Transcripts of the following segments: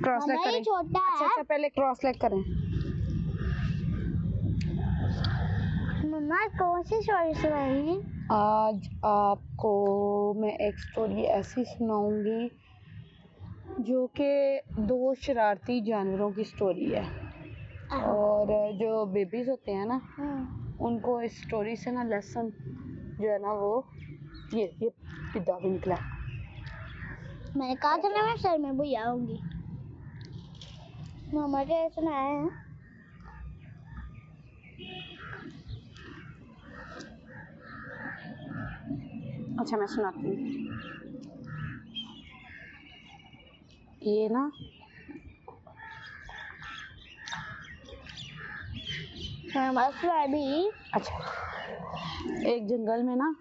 Cross leg करें। छोटा है। अच्छा पहले क्रॉस लेग करें। मम्मा कौन सी स्टोरी सुनाएंगी? आज आपको मैं एक स्टोरी ऐसी सुनाऊंगी जो कि 2 शरारती जानवरों की स्टोरी है। और जो बेबीज होते हैं ना, उनको इस स्टोरी से ना लेसन जो है ना वो ये पिद्दा भी निकला। मैंने कहा था ना मैं सर में भी आऊंगी। मामा के सुनाया है। अच्छा मैं सुनाती हूँ। ये ना भी। अच्छा, एक जंगल में ना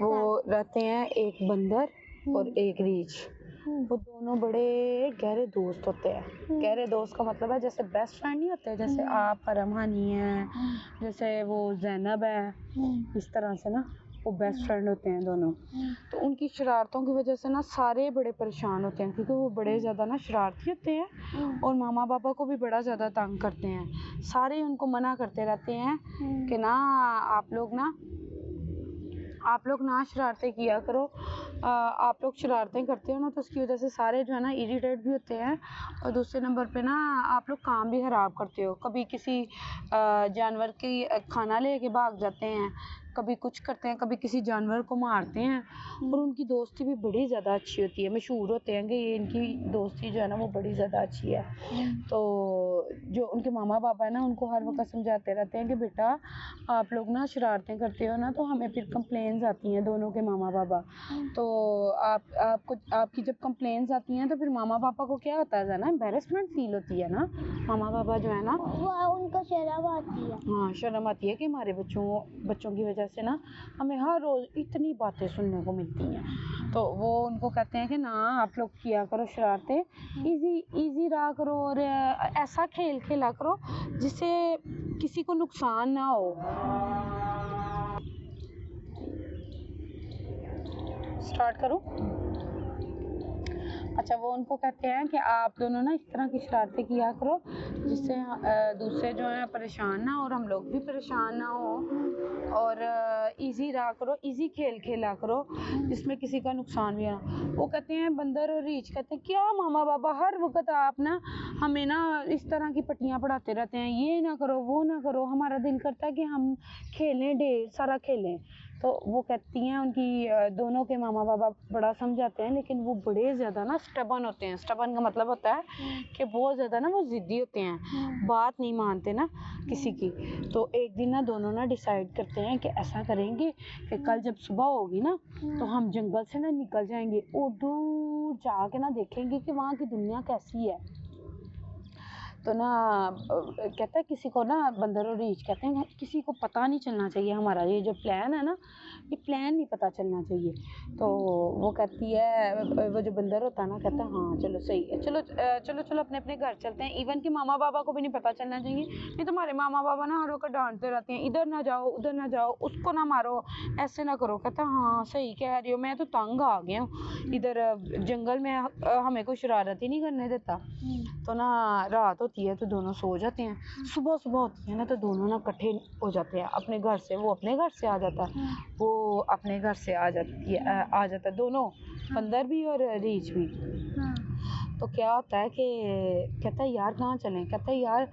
वो रहते हैं एक बंदर और एक रीछ। वो दोनों बड़े गहरे दोस्त होते हैं। गहरे दोस्त का मतलब है जैसे बेस्ट फ्रेंड नहीं होते, जैसे आप परमहानी है, जैसे वो जैनब है, इस तरह से ना वो बेस्ट फ्रेंड होते हैं दोनों। तो उनकी शरारतों की वजह से ना सारे बड़े परेशान होते हैं, क्योंकि वो बड़े ज़्यादा ना शरारती होते हैं और मामा पापा को भी बड़ा ज़्यादा तंग करते हैं। सारे उनको मना करते रहते हैं कि ना आप लोग ना शरारतें किया करो। आप लोग शरारतें करते हो ना, तो उसकी वजह से सारे जो है ना इरिटेट भी होते हैं। और दूसरे नंबर पे ना आप लोग काम भी ख़राब करते हो। कभी किसी जानवर की खाना लेके भाग जाते हैं, कभी कुछ करते हैं, कभी किसी जानवर को मारते हैं। और उनकी दोस्ती भी बड़ी ज़्यादा अच्छी होती है। मशहूर होते हैं कि ये इनकी दोस्ती जो है ना वो बड़ी ज़्यादा अच्छी है। तो जो उनके मामा पापा है ना, उनको हर वक्त समझाते रहते हैं कि बेटा आप लोग ना शरारतें करते हो ना, तो हमें फिर कंप्लेंट्स आती हैं दोनों के मामा पापा। तो आपकी जब कंप्लेंट्स आती हैं तो फिर मामा पापा को क्या होता है ना, एम्बेरसमेंट फील होती है ना। मामा पापा जो है ना उनको शर्म आती है। हाँ, शर्म आती है कि हमारे बच्चों की वजह से ना हमें हर रोज़ इतनी बातें सुनने को मिलती हैं। तो वो उनको कहते हैं कि ना आप लोग किया करो शरारतें, इजी रहा करो और ऐसा खेल खेला करो जिससे किसी को नुकसान ना हो। स्टार्ट करो। अच्छा, वो उनको कहते हैं कि आप दोनों ना इस तरह की शरारतें किया करो जिससे दूसरे जो है परेशान ना और हम लोग भी परेशान ना हो। और इजी रहा करो, इजी खेल खेला करो जिसमें किसी का नुकसान भी ना। वो कहते हैं, बंदर और रीछ कहते हैं, क्या मामा बाबा हर वक्त आप ना हमें ना इस तरह की पट्टियाँ पढ़ाते रहते हैं, ये ना करो वो ना करो, हमारा दिल करता है कि हम खेलें, ढेर सारा खेलें। तो वो कहती हैं, उनकी दोनों के मामा बाबा बड़ा समझाते हैं, लेकिन वो बड़े ज़्यादा ना स्टबन होते हैं। स्टबन का मतलब होता है कि बहुत ज़्यादा ना वो ज़िद्दी होते हैं, बात नहीं मानते ना किसी की। तो एक दिन ना दोनों ना डिसाइड करते हैं कि ऐसा करेंगे कि कल जब सुबह होगी ना तो हम जंगल से ना निकल जाएंगे और दूर जाके ना देखेंगे कि वहाँ की दुनिया कैसी है। तो ना कहता है किसी को ना, बंदर और रीछ कहते हैं किसी को पता नहीं चलना चाहिए, हमारा ये जो प्लान है ना, ये प्लान नहीं पता चलना चाहिए। तो वो कहती है, वो जो बंदर होता है ना कहता है हाँ चलो सही है, चलो अपने अपने घर चलते हैं। इवन कि मामा बाबा को भी नहीं पता चलना चाहिए, नहीं तो हमारे मामा बाबा ना हर वक्त डांटते रहते हैं, इधर ना जाओ उधर ना जाओ, उसको ना मारो, ऐसे ना करो। कहता हाँ सही कह रही हो, मैं तो तंग आ गया हूँ, इधर जंगल में हमें कोई शरारत ही नहीं करने देता। तो ना रात होती है तो दोनों सो जाते हैं। सुबह होती है ना तो दोनों ना इकट्ठे हो जाते हैं अपने घर से। वो अपने घर से आ जाता है, वो अपने घर से आ जाता है दोनों, बंदर भी और रीछ भी। तो क्या होता है कि कहता है यार कहाँ चलें। कहता है यार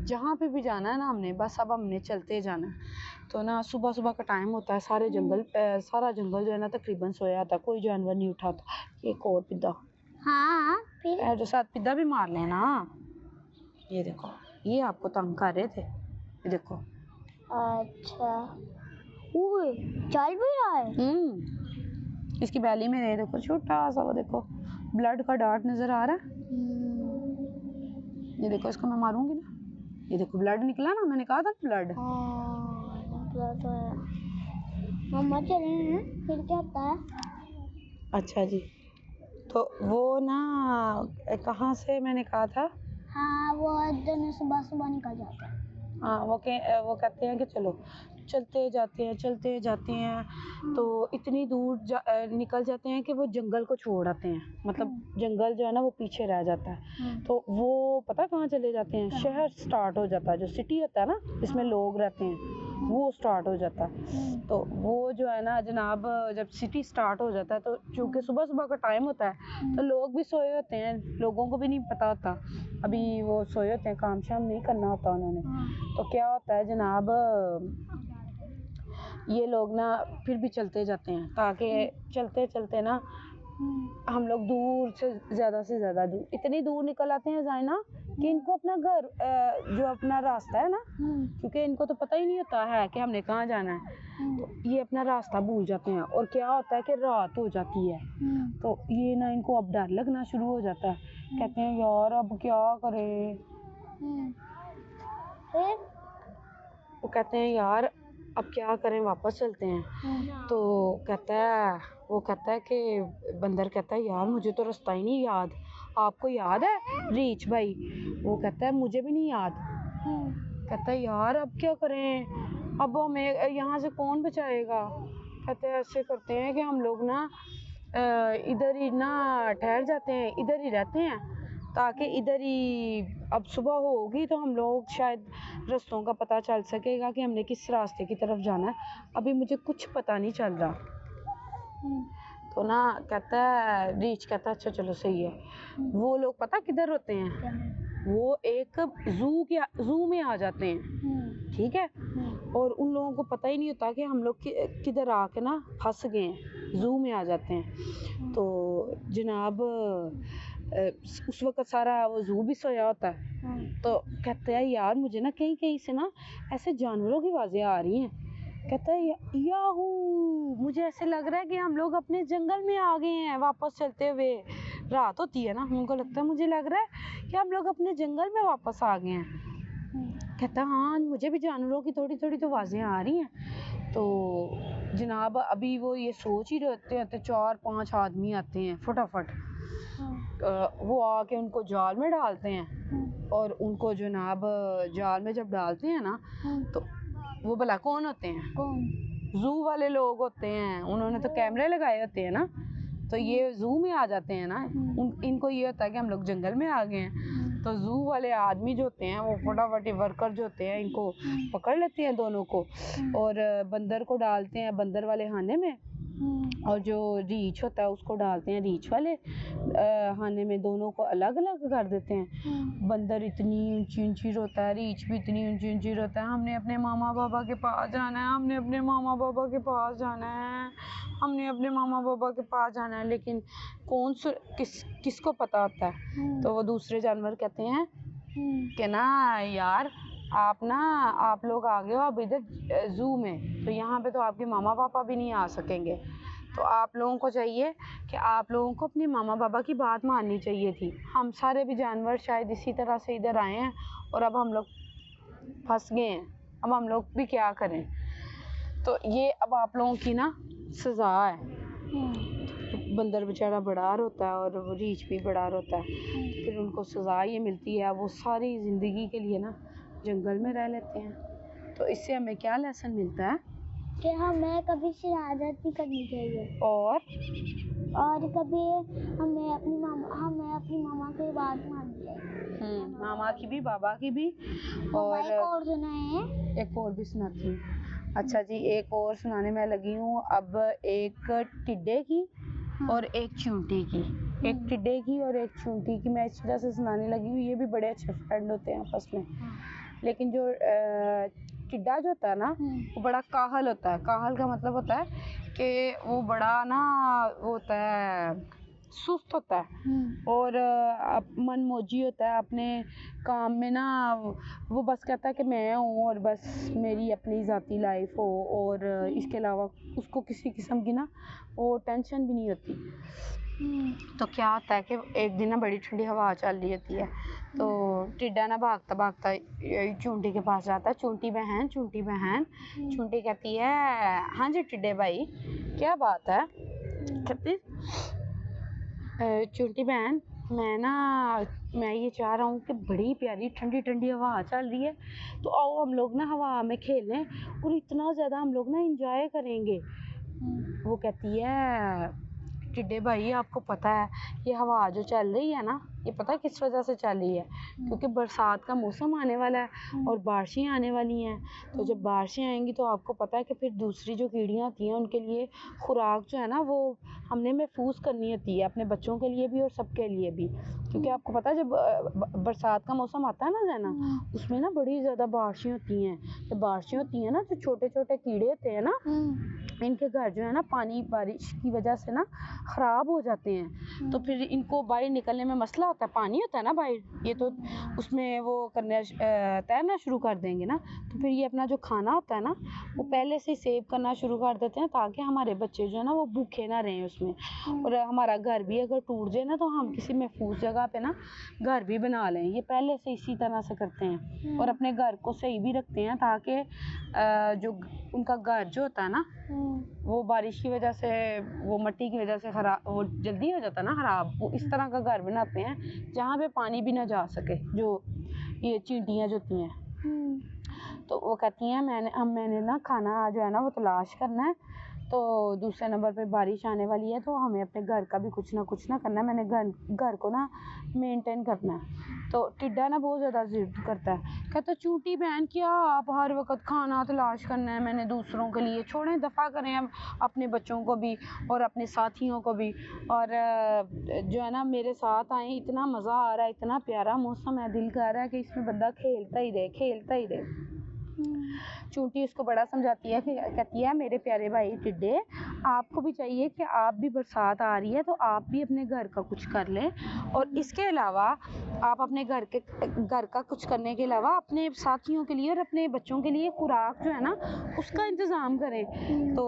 जहाँ पे भी जाना है ना हमने, बस अब हमने चलते जाना है। तो ना सुबह का टाइम होता है, सारा जंगल जो है ना तकरीबन सोया था, कोई जानवर नहीं उठाता। एक और पिद्दा, हाँ फिर जो साथ पिद्दा भी मार लेना। ये देखो, ये आपको तंग कर रहे थे, ये देखो। अच्छा, चल भी रहा है। इसकी बैली में ये देखो छोटा सा, वो देखो ब्लड का डॉट नजर आ रहा है। ये देखो, इसको मैं मारूंगी ना, ये देखो ब्लड निकला ना, मैंने कहा था ब्लड। ब्लड है। मम्मा चले हैं, फिर क्या होता है? अच्छा जी, तो वो ना कहाँ से मैंने कहा था, हाँ वो दोनों सुबह निकल जाते हैं। हाँ वो कहते हैं कि चलो चलते जाते हैं तो इतनी दूर निकल जाते हैं कि वो जंगल को छोड़ आते हैं, मतलब जंगल जो है ना वो पीछे रह जाता है। तो वो पता कहाँ चले जाते हैं, शहर स्टार्ट हो जाता है, जो सिटी होता है ना जिसमें लोग रहते हैं वो स्टार्ट हो जाता है। तो वो जो है ना जनाब, जब सिटी स्टार्ट हो जाता है तो चूँकि सुबह सुबह का टाइम होता है तो लोग भी सोए होते हैं, लोगों को भी नहीं पता होता, अभी वो सोए होते हैं, काम शाम नहीं करना होता उन्होंने। तो क्या होता है जनाब, ये लोग ना फिर भी चलते जाते हैं ताकि चलते चलते ना हम लोग दूर से ज़्यादा दूर, इतनी दूर निकल आते हैं जाइना कि इनको अपना घर जो अपना रास्ता है ना, क्योंकि इनको तो पता ही नहीं होता है कि हमने कहाँ जाना है, तो ये अपना रास्ता भूल जाते हैं। और क्या होता है कि रात हो जाती है तो ये ना इनको अब डर लगना शुरू हो जाता है, कहते हैं यार अब क्या करें। वो कहते हैं यार अब क्या करें, वापस चलते हैं। तो वो कहता है कि बंदर कहता है यार मुझे तो रास्ता ही नहीं याद, आपको याद है रीछ भाई? वो कहता है मुझे भी नहीं याद। कहता है यार अब क्या करें, अब हमें यहाँ से कौन बचाएगा? कहते हैं ऐसे करते हैं कि हम लोग ना इधर ही ना ठहर जाते हैं, इधर ही रहते हैं ताकि इधर ही अब सुबह होगी तो हम लोग शायद रास्तों का पता चल सकेगा कि हमने किस रास्ते की तरफ जाना है, अभी मुझे कुछ पता नहीं चल रहा। तो ना कहता है रीछ कहता है अच्छा चलो सही है। वो लोग पता किधर होते हैं, वो एक जू में आ जाते हैं, ठीक है। और उन लोगों को पता ही नहीं होता कि हम लोग किधर आके ना फंस गए हैं, जू में आ जाते हैं। तो जनाब उस वक्त सारा वो जू भी सोया होता है। तो कहते हैं यार मुझे ना कहीं कहीं से ना ऐसे जानवरों की आवाज़ें आ रही हैं। कहता है याहू, मुझे ऐसे लग रहा है कि हम लोग अपने जंगल में आ गए हैं वापस चलते हुए। रात होती है ना, उनको लगता है मुझे लग रहा है कि हम लोग अपने जंगल में वापस आ गए हैं। कहता है हाँ मुझे भी जानवरों की थोड़ी थोड़ी तो आवाज़ें आ रही हैं। तो जनाब अभी वो ये सोच ही रहते हैं तो 4-5 आदमी आते हैं फटाफट, वो आके उनको जाल में डालते हैं। और उनको जनाब जाल में जब डालते हैं ना तो वो भला कौन होते हैं? जू वाले लोग होते हैं, उन्होंने तो कैमरे लगाए होते हैं ना, तो ये जू में आ जाते हैं ना। इनको ये होता है कि हम लोग जंगल में आ गए हैं। तो जू वाले आदमी जो होते हैं वो फटाफट वर्कर जो होते हैं इनको पकड़ लेते हैं दोनों को और बंदर को डालते हैं बंदर वाले खाने में, और जो रीछ होता है उसको डालते हैं रीछ वाले खाने में, दोनों को अलग अलग कर देते हैं। बंदर इतनी ऊंची ऊंची रोता है, रीछ भी इतनी ऊंची ऊंची रोता है, हमने अपने मामा बाबा के पास जाना है, हमने अपने मामा बाबा के पास जाना है, हमने अपने मामा बाबा के पास जाना है। लेकिन किसको पता होता है? तो वो दूसरे जानवर कहते हैं कि ना यार आप लोग आ गए हो अब इधर जू में, तो यहाँ पे तो आपके मामा पापा भी नहीं आ सकेंगे। तो आप लोगों को चाहिए कि आप लोगों को अपने मामा बाबा की बात माननी चाहिए थी। हम सारे भी जानवर शायद इसी तरह से इधर आए हैं और अब हम लोग फंस गए हैं, अब हम लोग भी क्या करें? तो ये अब आप लोगों की ना सज़ा है। बंदर बेचारा बड़ा रोता है और वो रीछ भी बड़ा रोता है, फिर उनको सज़ा ये मिलती है, वो सारी ज़िंदगी के लिए ना जंगल में रह लेते हैं। तो इससे हमें क्या लेसन मिलता है कि हमें कभी शरारत नहीं करनी चाहिए और कभी हमें अपनी मामा की बात माननी चाहिए। मामा की भी बाबा की भी। और एक और सुनाए, एक और भी सुनाती हूँ। अच्छा जी, एक और सुनाने में लगी हूँ अब, एक टिड्डे की और एक चूंटी की। एक टिड्डे की और एक चूंटी की मैं इस वजह से सुनाने लगी हूँ, ये भी बड़े अच्छे फ्रेंड होते हैं आपस में। लेकिन जो टिड्डा जो होता है ना वो बड़ा काहल होता है। काहल का मतलब होता है कि वो बड़ा ना वो होता है, सुस्त होता है और मनमौजी होता है अपने काम में ना। वो बस कहता है कि मैं हूँ और बस मेरी अपनी ज़ाती लाइफ हो, और इसके अलावा उसको किसी किस्म की ना वो टेंशन भी नहीं होती। तो क्या होता है कि एक दिन ना बड़ी ठंडी हवा चल रही होती है, तो टिड्डा ना भागता भागता चूंटी के पास जाता है। चूंटी बहन चूंटी कहती है हाँ जी टिड्डे भाई क्या बात है? कहती चूंटी बहन मैं ये चाह रहा हूँ कि बड़ी प्यारी ठंडी ठंडी हवा चल रही है, तो आओ हम लोग ना हवा में खेलें और इतना ज़्यादा हम लोग ना इंजॉय करेंगे। वो कहती है टिड्डे भाई आपको पता है ये हवा जो चल रही है ना, ये पता है किस वजह से चल रही है? क्योंकि बरसात का मौसम आने वाला है और बारिशें आने वाली हैं। तो जब बारिशें आएंगी तो आपको पता है कि फिर दूसरी जो कीड़ियाँ होती हैं उनके लिए खुराक जो है ना वो हमने महफूज करनी होती है, अपने बच्चों के लिए भी और सबके लिए भी। क्योंकि आपको पता है जब बरसात का मौसम आता है ना ज़ैना, उसमें ना बड़ी ज़्यादा बारिशें होती हैं। जब बारिशें होती हैं ना तो छोटे छोटे कीड़े होते हैं ना, इनके घर जो है ना पानी बारिश की वजह से ना ख़राब हो जाते हैं। तो फिर इनको बाहर निकलने में मसला होता है, पानी होता है ना बाहर, ये तो उसमें वो करने तैरना शुरू कर देंगे ना, तो फिर ये अपना जो खाना होता है ना वो पहले से सेव करना शुरू कर देते हैं ताकि हमारे बच्चे जो है ना वो भूखे ना रहें उसमें। और हमारा घर भी अगर टूट जाए ना तो हम किसी महफूज जगह पे ना घर भी बना लें, ये पहले से इसी तरह से करते हैं। और अपने घर को सही भी रखते हैं ताकि जो उनका घर जो होता है ना वो बारिश की वजह से, वो मिट्टी की वजह से खराब, वो जल्दी हो जाता है ना खराब, वो इस तरह का घर बनाते हैं जहाँ पे पानी भी ना जा सके, जो ये चींटियाँ जो होती हैं। तो वो कहती हैं मैंने ना खाना जो है ना वो तलाश करना है, तो दूसरे नंबर पे बारिश आने वाली है तो हमें अपने घर का भी कुछ ना करना है, मैंने घर को ना मेंटेन करना है। तो टिड्डा ना बहुत ज़्यादा जिद करता है, कहता चूंटी बहन क्या आप हर वक्त खाना तलाश करना है, मैंने दूसरों के लिए, छोड़ें दफ़ा करें हम अपने बच्चों को भी और अपने साथियों को भी, और जो है ना मेरे साथ आए, इतना मज़ा आ रहा है, इतना प्यारा मौसम है, दिल कर रहा है कि इसमें बंदा खेलता ही रहे। चूंटी उसको बड़ा समझाती है, कहती है मेरे प्यारे भाई टिड्डे आपको भी चाहिए कि आप भी, बरसात आ रही है तो आप भी अपने घर का कुछ कर लें, और इसके अलावा आप अपने घर का कुछ करने के अलावा अपने साथियों के लिए और अपने बच्चों के लिए खुराक जो है ना उसका इंतज़ाम करें। तो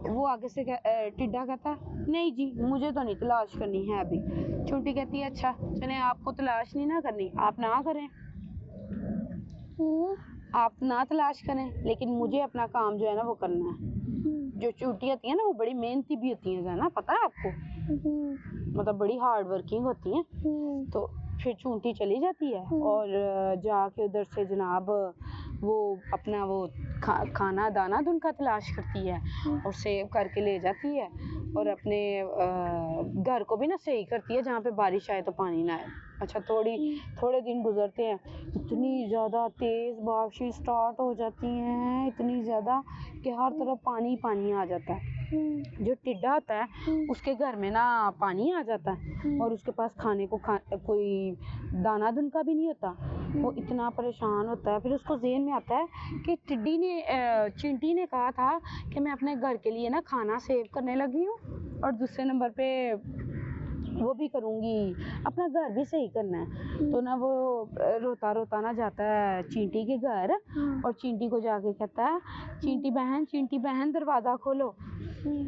वो आगे से टिड्डा कहता है नहीं जी मुझे तो नहीं तलाश करनी है अभी। चूंटी कहती है अच्छा चले आपको तलाश नहीं ना करनी, आप ना करें, आप ना तलाश करें, लेकिन मुझे अपना काम जो है ना वो करना है। जो चूंटी होती है ना वो बड़ी मेहनती भी होती हैं ना, पता है आपको, मतलब बड़ी हार्ड वर्किंग होती हैं। तो फिर चूंटी चली जाती है और जाके उधर से जनाब वो अपना वो खाना दाना दुनका तलाश करती है और सेव करके ले जाती है और अपने घर को भी ना सही करती है जहाँ पे बारिश आए तो पानी ना आए। अच्छा थोड़े दिन गुजरते हैं, इतनी ज़्यादा तेज़ बारिशें स्टार्ट हो जाती हैं, इतनी ज़्यादा कि हर तरफ पानी आ जाता है। जो टिड्डा होता है उसके घर में ना पानी आ जाता है और उसके पास खाने को कोई दाना दुनका भी नहीं होता, वो इतना परेशान होता है। फिर उसको ज़हन में आता है कि चींटी ने कहा था कि मैं अपने घर के लिए ना खाना सेव करने लगी हूँ और दूसरे नंबर पे वो भी करूँगी, अपना घर भी सही करना है। तो ना वो रोता ना जाता है चींटी के घर और चींटी को जाके कहता है चींटी बहन दरवाज़ा खोलो।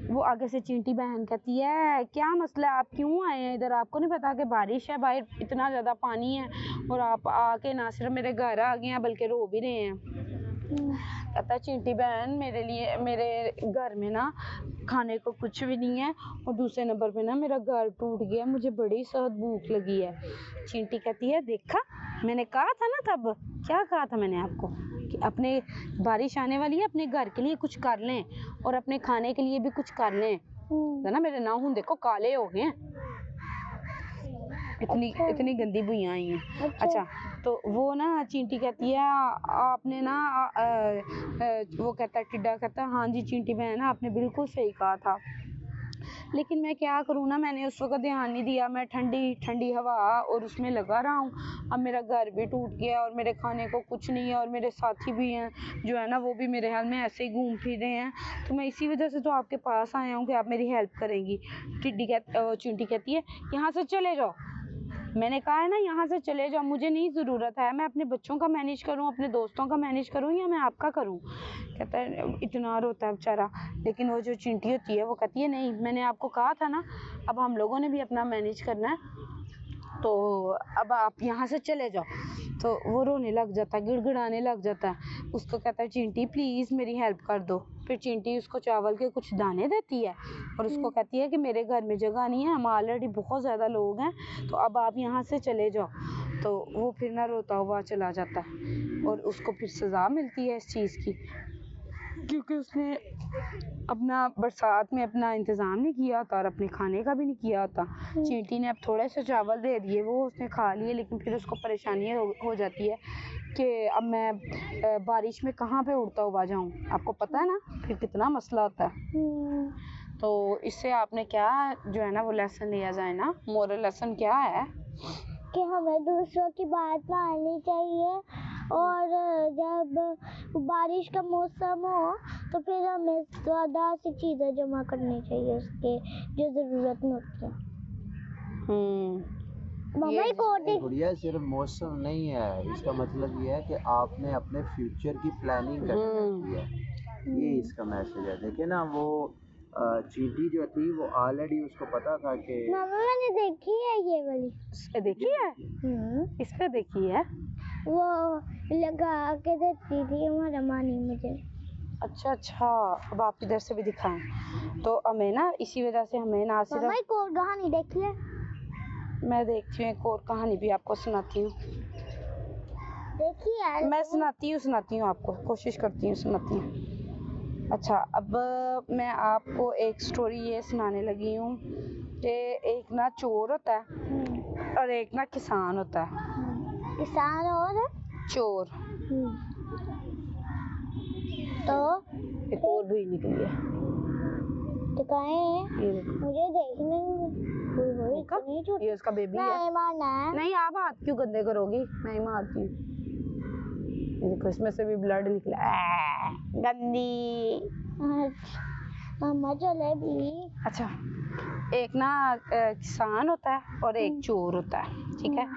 वो आगे से चींटी बहन कहती है क्या मसला है, आप क्यों आए हैं इधर, आपको नहीं पता कि बारिश है, बाहर इतना ज़्यादा पानी है और आप आके ना सिर्फ मेरे घर आ गए हैं बल्कि रो भी रहे हैं। कहता चींटी बहन मेरे घर में ना खाने को कुछ भी नहीं है और दूसरे नंबर पे ना मेरा घर टूट गया, मुझे बड़ी सख्त भूख लगी है। चींटी कहती है देखा मैंने कहा था ना, तब क्या कहा था मैंने आपको कि अपने बारिश आने वाली है, अपने घर के लिए कुछ कर लें और अपने खाने के लिए भी कुछ कर लें, है ना। मेरे नाखून देखो काले हो गए हैं, इतनी गंदी बुइयां आई हैं। अच्छा तो वो ना चींटी कहती है आपने ना वो कहता है टिड्डा कहता है हाँ जी चींटी बहन आपने बिल्कुल सही कहा था, लेकिन मैं क्या करूँ ना, मैंने उस वक्त ध्यान नहीं दिया, मैं ठंडी हवा और उसमें लगा रहा हूँ, अब मेरा घर भी टूट गया और मेरे खाने को कुछ नहीं है और मेरे साथी भी हैं जो है ना वो भी मेरे हाल में ऐसे ही घूम फिर रहे हैं, तो मैं इसी वजह से तो आपके पास आया हूँ कि आप मेरी हेल्प करेंगी। चींटी कहती है यहाँ से चले जाओ, मैंने कहा है ना यहाँ से चले जाओ, मुझे नहीं ज़रूरत है, मैं अपने बच्चों का मैनेज करूँ, अपने दोस्तों का मैनेज करूँ या मैं आपका करूँ। कहता है इतना रोता है बेचारा, लेकिन वो जो चींटी होती है वो कहती है नहीं मैंने आपको कहा था ना, अब हम लोगों ने भी अपना मैनेज करना है, तो अब आप यहाँ से चले जाओ। तो वो रोने लग जाता है, गिड़गिड़ाने लग जाता है, उसको कहता है चींटी प्लीज़ मेरी हेल्प कर दो। फिर चींटी उसको चावल के कुछ दाने देती है और उसको कहती है कि मेरे घर में जगह नहीं है, हम ऑलरेडी बहुत ज़्यादा लोग हैं, तो अब आप यहाँ से चले जाओ। तो वो फिर ना रोता हुआ चला जाता है और उसको फिर सज़ा मिलती है इस चीज़ की, क्योंकि उसने अपना बरसात में अपना इंतज़ाम नहीं किया होता और अपने खाने का भी नहीं किया होता। चींटी ने अब थोड़े से चावल दे दिए, वो उसने खा लिए, लेकिन फिर उसको परेशानी हो जाती है कि अब मैं बारिश में कहाँ पे उड़ता हुआ जाऊँ। आपको पता है ना फिर कितना मसला होता है। तो इससे आपने क्या जो है ना वो लेसन लिया जाए ना, मोरल लेसन क्या है कि हमें दूसरों की बात माननी चाहिए, और जब बारिश का मौसम हो तो फिर हमें ज़्यादा सी चीज़ें जमा करनी चाहिए उसके जो ज़रूरत में होती है। ये गुड़िया सिर्फ मौसम नहीं है, इसका मतलब ये है कि आपने अपने फ्यूचर की प्लानिंग करनी है, ये इसका मैसेज है। देखिए ना वो चींटी जो थी वो ऑलरेडी उसको पता था कि मामा मैंने देखी है ये वाली। इस पे देखी है? इस पे देखी है? वो लगा के देती थी हमारा मानी मुझे। अच्छा अच्छा, अब आप इधर से भी दिखाएं। तो हमें ना इसी वजह से हमें ना सिर्फ मामा एक और कहानी देखी है? मैं देखती हूँ, एक और कहानी भी आपको सुनाती हूँ। देखी है? मैं सुनाती हूँ आपको, कोशिश करती हूँ सुनाती हूँ। अच्छा, अब मैं आपको एक स्टोरी ये सुनाने लगी हूँ कि एक ना चोर होता है और एक ना किसान होता है। किसान और चोर। तो एक और भी निकली है। तो कहें मुझे देखने ये उसका बेबी है। नहीं, आप हाथ क्यों गंदे करोगी? मैं ही मारती हूँ। देखो इसमें से भी ब्लड निकला, गंदी। मम्मा चले भी। अच्छा, एक ना किसान होता है और एक चोर होता है, ठीक है।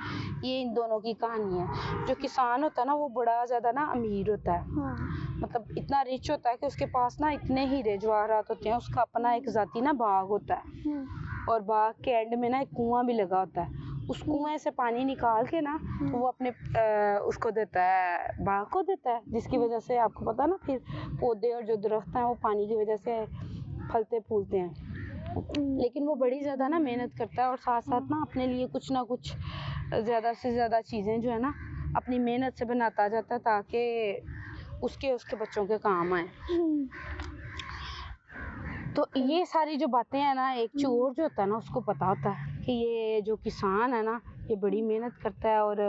ये इन दोनों की कहानी है। जो किसान होता है ना वो बड़ा ज़्यादा ना अमीर होता है, मतलब इतना रिच होता है कि उसके पास ना इतने हीरे जवाहरात होते हैं। उसका अपना एक ज़ाती ना बाग होता है और बाग के एंड में ना एक कुआं भी लगा होता है। उस कुएं से पानी निकाल के ना वो अपने उसको देता है, बाग को देता है, जिसकी वजह से आपको पता ना फिर पौधे और जो दरख्त हैं वो पानी की वजह से फलते फूलते हैं। लेकिन वो बड़ी ज़्यादा ना मेहनत करता है और साथ साथ ना अपने लिए कुछ ना कुछ ज़्यादा से ज़्यादा चीज़ें जो है ना अपनी मेहनत से बनाता जाता है ताकि उसके बच्चों के काम आए। तो ये सारी जो बातें हैं ना, एक चोर जो होता है ना उसको पता होता है कि ये जो किसान है ना ये बड़ी मेहनत करता है और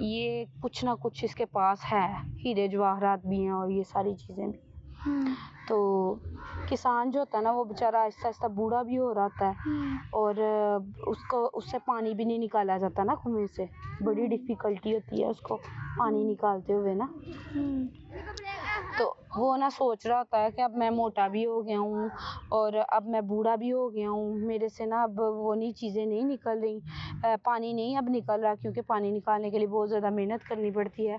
ये कुछ ना कुछ इसके पास है, हीरे जवाहरात भी हैं और ये सारी चीज़ें भी। तो किसान जो होता है ना वो बेचारा आहिस्ता आहिस्ता बूढ़ा भी हो रहा है और उससे पानी भी नहीं निकाला जाता ना कुएं से। बड़ी डिफ़िकल्टी होती है उसको पानी निकालते हुए ना। तो वो ना सोच रहा होता है कि अब मैं मोटा भी हो गया हूँ और अब मैं बूढ़ा भी हो गया हूँ, मेरे से ना अब वो नहीं चीज़ें नहीं निकल रही, पानी नहीं अब निकल रहा, क्योंकि पानी निकालने के लिए बहुत ज़्यादा मेहनत करनी पड़ती है।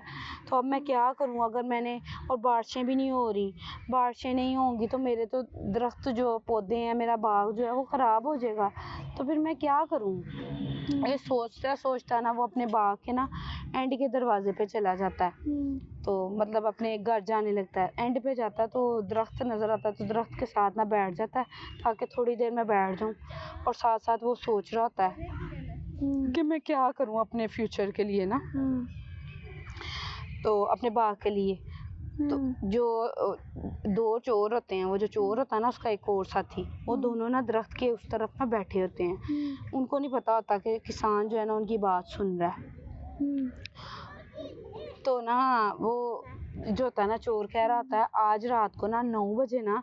तो अब मैं क्या करूँ? अगर मैंने और बारिशें भी नहीं हो रही, बारिशें नहीं होंगी तो मेरे तो दरख्त जो पौधे हैं, मेरा बाग जो है वो ख़राब हो जाएगा। तो फिर मैं क्या करूँ? ये सोचता सोचता ना वो अपने बाग के ना एंड के दरवाजे पे चला जाता है। तो मतलब अपने घर जाने लगता है, एंड पे जाता है तो दरख्त नज़र आता है तो दरख्त के साथ ना बैठ जाता है ताकि थोड़ी देर में बैठ जाऊँ। और साथ साथ वो सोच रहा होता है कि मैं क्या करूँ अपने फ्यूचर के लिए ना, तो अपने बाग के लिए। तो जो दो चोर होते हैं, वो जो चोर होता है ना उसका एक और साथी, वो दोनों ना दरख्त के उस तरफ ना बैठे होते हैं। उनको नहीं पता होता कि किसान जो है ना उनकी बात सुन रहा है। तो ना वो जो होता है ना चोर कह रहा होता है आज रात को ना 9 बजे ना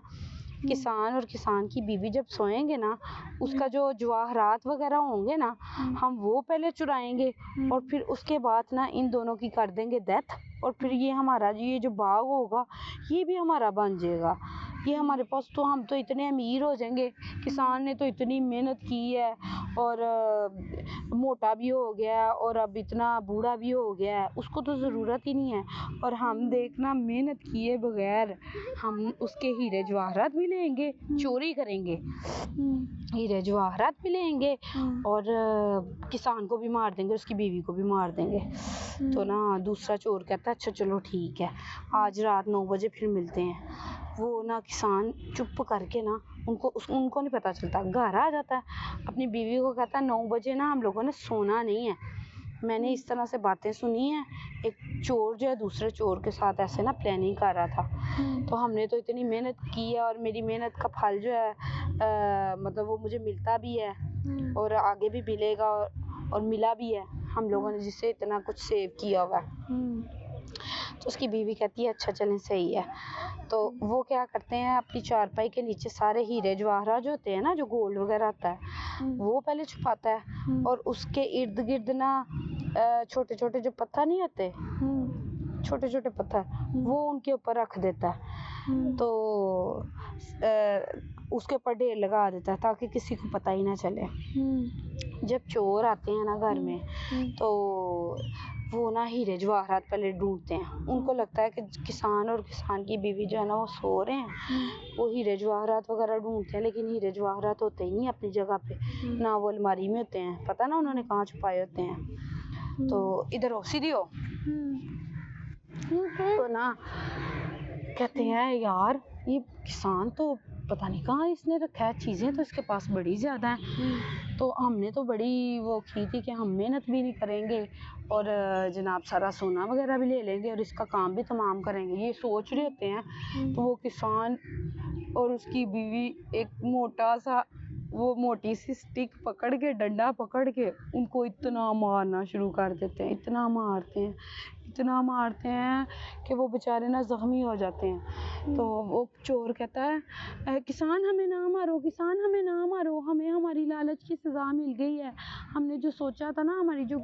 किसान और किसान की बीवी जब सोएंगे ना, उसका जो जवाहरात वगैरह होंगे ना हम वो पहले चुराएंगे और फिर उसके बाद ना इन दोनों की कर देंगे डेथ और फिर ये हमारा ये जो बाग होगा ये भी हमारा बन जाएगा। ये हमारे पास तो हम तो इतने अमीर हो जाएंगे, किसान ने तो इतनी मेहनत की है और मोटा भी हो गया और अब इतना बूढ़ा भी हो गया है, उसको तो ज़रूरत ही नहीं है। और हम देखना मेहनत किए बगैर हम उसके हीरे जवाहरात भी लेंगे, चोरी करेंगे, हीरे जवाहरात भी लेंगे और किसान को भी मार देंगे, उसकी बीवी को भी मार देंगे। तो ना दूसरा चोर कहता है अच्छा चलो ठीक है, आज रात 9 बजे फिर मिलते हैं। वो ना किसान चुप करके ना उनको नहीं पता चलता, घर आ जाता है, अपनी बीवी को कहता है 9 बजे ना हम लोगों ने सोना नहीं है। मैंने इस तरह से बातें सुनी हैं, एक चोर जो है दूसरे चोर के साथ ऐसे ना प्लानिंग कर रहा था। तो हमने तो इतनी मेहनत की है और मेरी मेहनत का फल जो है मतलब वो मुझे मिलता भी है और आगे भी मिलेगा और मिला भी है, हम लोगों ने जिससे इतना कुछ सेव किया हुआ है। तो उसकी बीवी कहती है अच्छा चलें सही है। तो वो क्या करते हैं, अपनी चारपाई के नीचे सारे हीरे जवाहरात जो होते हैं ना, जो गोल्ड वगैरह आता है वो पहले छुपाता है और उसके इर्द गिर्द ना छोटे छोटे जो पत्थर नहीं होते, छोटे छोटे पत्थर, वो उनके ऊपर रख देता है। तो उसके ऊपर ढेर लगा देता है ताकि किसी को पता ही ना चले। जब चोर आते हैं ना घर में तो वो ना हीरे जवाहरात पहले ढूंढते हैं। उनको लगता है कि किसान और किसान की बीवी जो है ना वो सो रहे हैं, वो हीरे जवाहरात वगैरह ढूंढते हैं, लेकिन हीरे जवाहरात होते ही नहीं अपनी जगह पे, ना वो अलमारी में होते हैं, पता ना उन्होंने कहाँ छुपाए होते हैं। तो इधर हो, सीधी हो। तो ना कहते हैं यार ये किसान तो पता नहीं कहाँ इसने रखा है, चीज़ें तो इसके पास बड़ी ज़्यादा हैं। तो हमने तो बड़ी वो की थी कि हम मेहनत भी नहीं करेंगे और जनाब सारा सोना वगैरह भी ले लेंगे और इसका काम भी तमाम करेंगे, ये सोच रहे होते हैं। तो वो किसान और उसकी बीवी एक मोटा सा वो मोटी सी स्टिक पकड़ के, डंडा पकड़ के उनको इतना मारना शुरू कर देते हैं, इतना मारते हैं कि वो बेचारे ना ज़ख्मी हो जाते हैं। तो वो चोर कहता है किसान हमें ना मारो, किसान हमें ना मारो, हमें हमारी लालच की सज़ा मिल गई है, हमने जो सोचा था ना, हमारी जो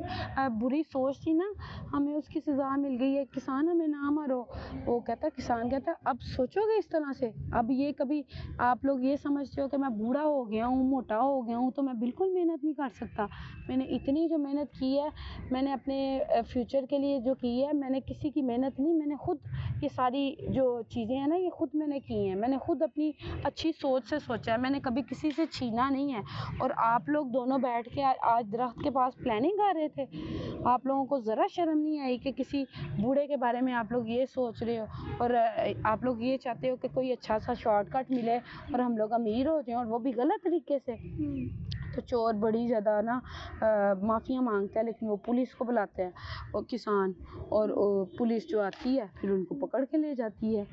बुरी सोच थी ना, हमें उसकी सज़ा मिल गई है, किसान हमें ना मारो। वो कहता है, किसान कहता है अब सोचोगे इस तरह से, अब ये कभी आप लोग ये समझते हो कि मैं बूढ़ा हो गया हूँ, मोटा हो गया हूँ, तो मैं बिल्कुल मेहनत नहीं कर सकता। मैंने इतनी जो मेहनत की है, मैंने अपने फ्यूचर के लिए जो की है, मैंने किसी की मेहनत नहीं, मैंने खुद ये सारी जो चीज़ें हैं ना, ये खुद मैंने की हैं, मैंने खुद अपनी अच्छी सोच से सोचा है, मैंने कभी किसी से छीना नहीं है। और आप लोग दोनों बैठ के आज दरख्त के पास प्लानिंग कर रहे थे, आप लोगों को ज़रा शर्म नहीं आई कि किसी बूढ़े के बारे में आप लोग ये सोच रहे हो और आप लोग ये चाहते हो कि कोई अच्छा सा शॉर्टकट मिले और हम लोग अमीर हो जाएं, और वो भी गलत तरीके से। तो चोर बड़ी ज़्यादा ना माफ़ियाँ मांगता है, लेकिन वो पुलिस को बुलाते हैं और किसान, और पुलिस जो आती है फिर उनको पकड़ के ले जाती है।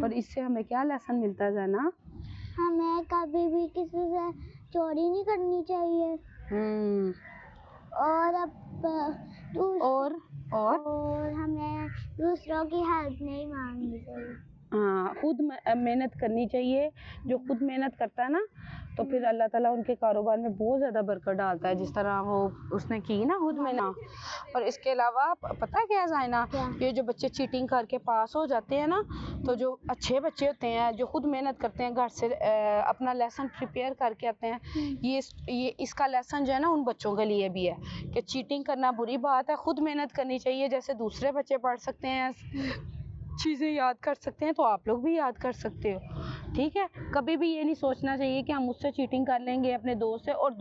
और इससे हमें क्या लेसन मिलता है ना, हमें कभी भी किसी से चोरी नहीं करनी चाहिए और और हमें दूसरों की हेल्प नहीं मांगनी चाहिए। हाँ, खुद मेहनत करनी चाहिए। जो खुद मेहनत करता है ना, तो फिर अल्लाह ताला उनके कारोबार में बहुत ज़्यादा बरकत डालता है, जिस तरह वो उसने की ना खुद मेहनत। और इसके अलावा पता क्या है ज़ाइना, ये जो बच्चे चीटिंग करके पास हो जाते हैं ना, तो जो अच्छे बच्चे होते हैं जो खुद मेहनत करते हैं, घर से अपना लेसन प्रिपेयर करके आते हैं, ये इसका लेसन जो है ना उन बच्चों के लिए भी है कि चीटिंग करना बुरी बात है, खुद मेहनत करनी चाहिए। जैसे दूसरे बच्चे पढ़ सकते हैं, चीज़ें याद कर सकते हैं, तो आप लोग भी याद कर सकते हो। ठीक है, कभी भी ये नहीं सोचना चाहिए कि हम मुझसे चीटिंग कर लेंगे अपने दोस्त से। और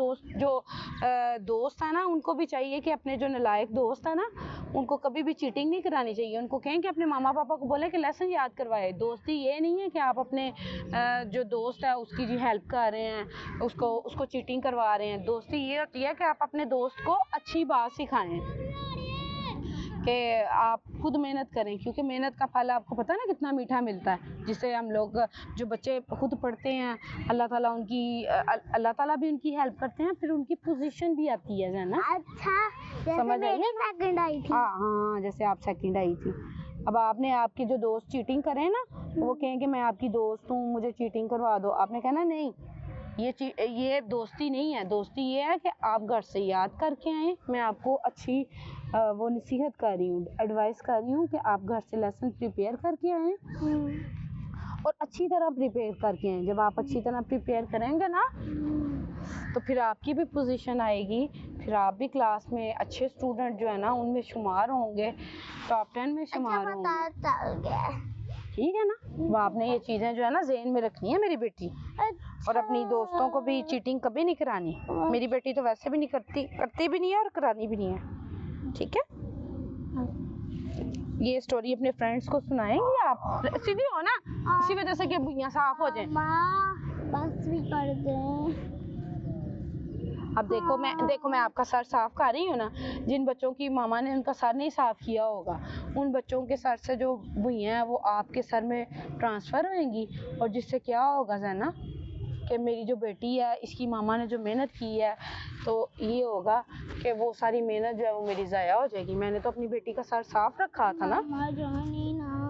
दोस्त है ना, उनको भी चाहिए कि अपने जो नालायक दोस्त है ना, उनको कभी भी चीटिंग नहीं करानी चाहिए। उनको कहें कि अपने मामा पापा को बोले कि लेसन याद करवाए। दोस्ती ये नहीं है कि आप अपने जो दोस्त है उसकी जी हेल्प कर रहे हैं, उसको चीटिंग करवा रहे हैं। दोस्ती ये होती है कि आप अपने दोस्त को अच्छी बात सिखाएं कि आप खुद मेहनत करें, क्योंकि मेहनत का फल आपको पता है ना कितना मीठा मिलता है। जिससे हम लोग जो बच्चे खुद पढ़ते हैं, अल्लाह ताला भी उनकी हेल्प करते हैं, फिर उनकी पोजीशन भी आती है ना। अच्छा, जैसे समझ आई? सेकंड आई थी। हाँ, जैसे आप सेकंड आई थी। अब आपने आपके जो दोस्त चीटिंग करें ना, वो कहें कि मैं आपकी दोस्त हूँ, मुझे चीटिंग करवा दो, आपने कहना नहीं, ये दोस्ती नहीं है। दोस्ती ये है कि आप घर से याद करके आएँ, मैं आपको अच्छी वो नसीहत कर रही हूँ, एडवाइस कर रही हूँ कि आप घर से लेसन प्रिपेयर करके आएँ और अच्छी तरह प्रिपेयर करके आएँ। जब आप अच्छी तरह प्रिपेयर करेंगे ना, तो फिर आपकी भी पोजीशन आएगी, फिर आप भी क्लास में अच्छे स्टूडेंट जो है ना उनमें शुमार होंगे, टॉप 10 में शुमार होंगे। ठीक है ना। वो आपने ये चीज़ें जो है ना ज़हन में रखनी है मेरी बेटी। और अपनी दोस्तों को भी चीटिंग कभी नहीं करानी। मेरी बेटी तो वैसे भी नहीं करती भी नहीं है और करानी भी नहीं है। ठीक है। ये स्टोरी अपने फ्रेंड्स को सुनाएंगी आप? सीधी हो ना, इसी वजह से कि भुइयां साफ हो जाए। माँ बस भी कर दें। अब देखो मैं आपका सर साफ कर रही हूँ ना। जिन बच्चों की मामा ने उनका सर नहीं साफ किया होगा, उन बच्चों के सर से जो भुइयां हैं वो आपके सर में ट्रांसफर होंगी, और जिससे क्या होगा ज़ैना कि मेरी जो बेटी है इसकी मामा ने जो मेहनत की है, तो ये होगा कि वो सारी मेहनत जो है वो मेरी ज़ाया हो जाएगी। मैंने तो अपनी बेटी का सर साफ रखा था ना। मामा जानी ना